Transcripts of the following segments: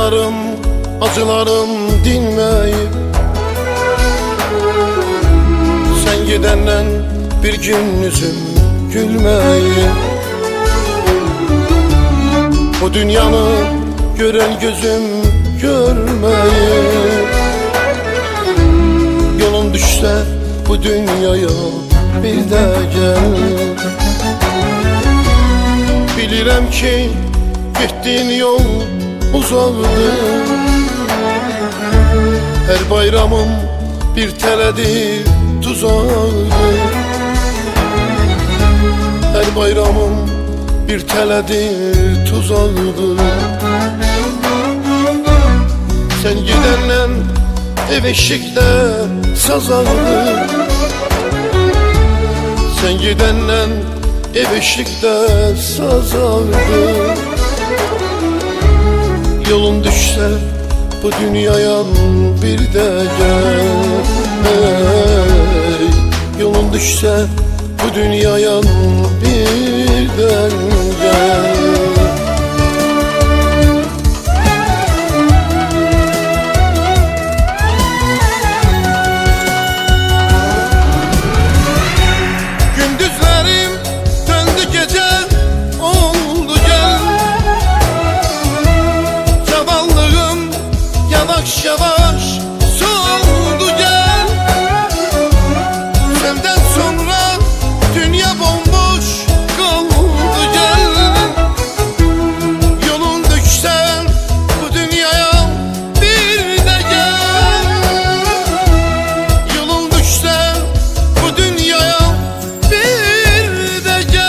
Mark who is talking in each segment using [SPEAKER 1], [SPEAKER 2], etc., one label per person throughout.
[SPEAKER 1] yaralarım, acılarım dinmeyip sen gidenden bir gün yüzüm gülmeyip bu dünyanı gören gözüm görmeyip yolun düşse bu dünyaya bir de gel. Bilirəm ki gittiğin yol uzaqdır, her bayramım bir teledir tuzaqdır, her bayramım bir teledir tuzaqdır. Sen gidenden ev eşikdə sazaqdır, sen gidenden ev eşikdə sazaqdır. Yolun düşse bu dünyaya bir de gel, hey. Yolun düşse bu dünyaya birden gel.
[SPEAKER 2] Gündüzlerim döndü gece oldu gel, zavallığım yavaş yavaş soğudu gel. Senden sonra dünya bomboş kaldı gel. Yolun düşse bu dünyaya bir de gel. Yolun düşse bu dünyaya bir de gel.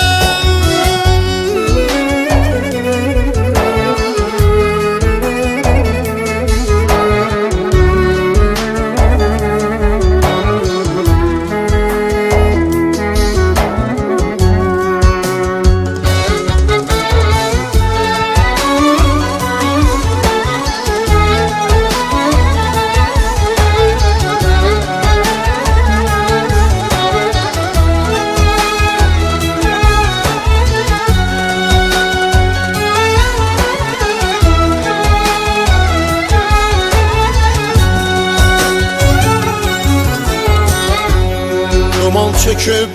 [SPEAKER 1] Duman çekip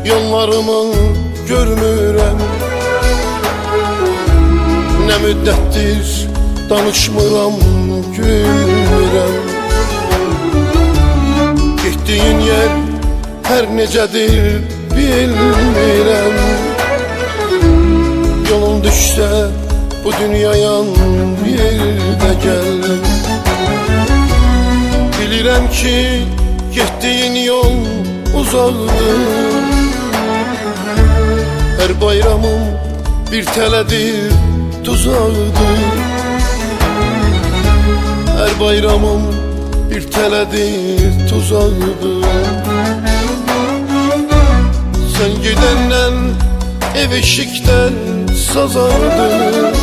[SPEAKER 1] yollarımı görmürəm, ne müddettir danışmıram, gülmürəm. Gittiğin yer her necedir bilmirəm. Yolun düşse bu dünyaya bir de gel. Bilirəm ki gittiğin yol uzaqdır, her bayramım bir teledir tuzaqdır, her bayramım bir teledir tuzaqdır. Sen gidenden ev eşikdən sazardır,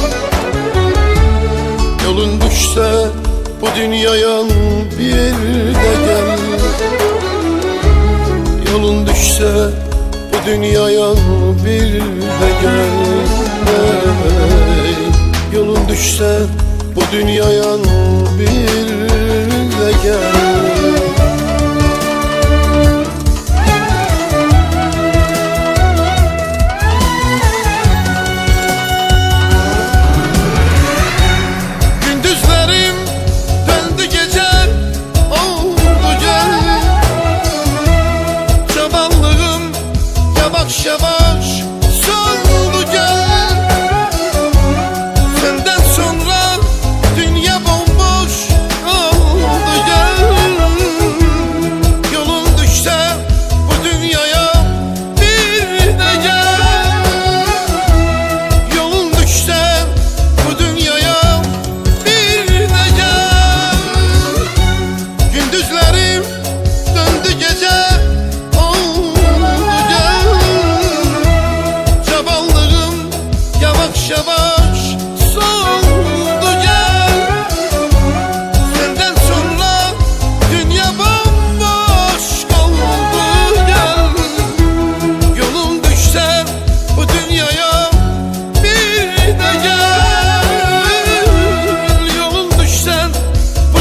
[SPEAKER 1] yolun düşse bu dünyaya bir de gel. Yolun düşse bu dünyaya bir de gel, hey. Yolun düşse bu dünyaya bir de gel.
[SPEAKER 2] Gündüzlerim döndü gece oldu gel, zavallığım yavaş yavaş soldu gel. Senden sonra dünya bomboş oldu gel.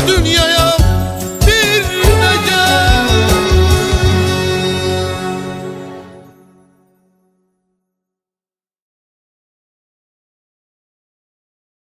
[SPEAKER 2] dünyaya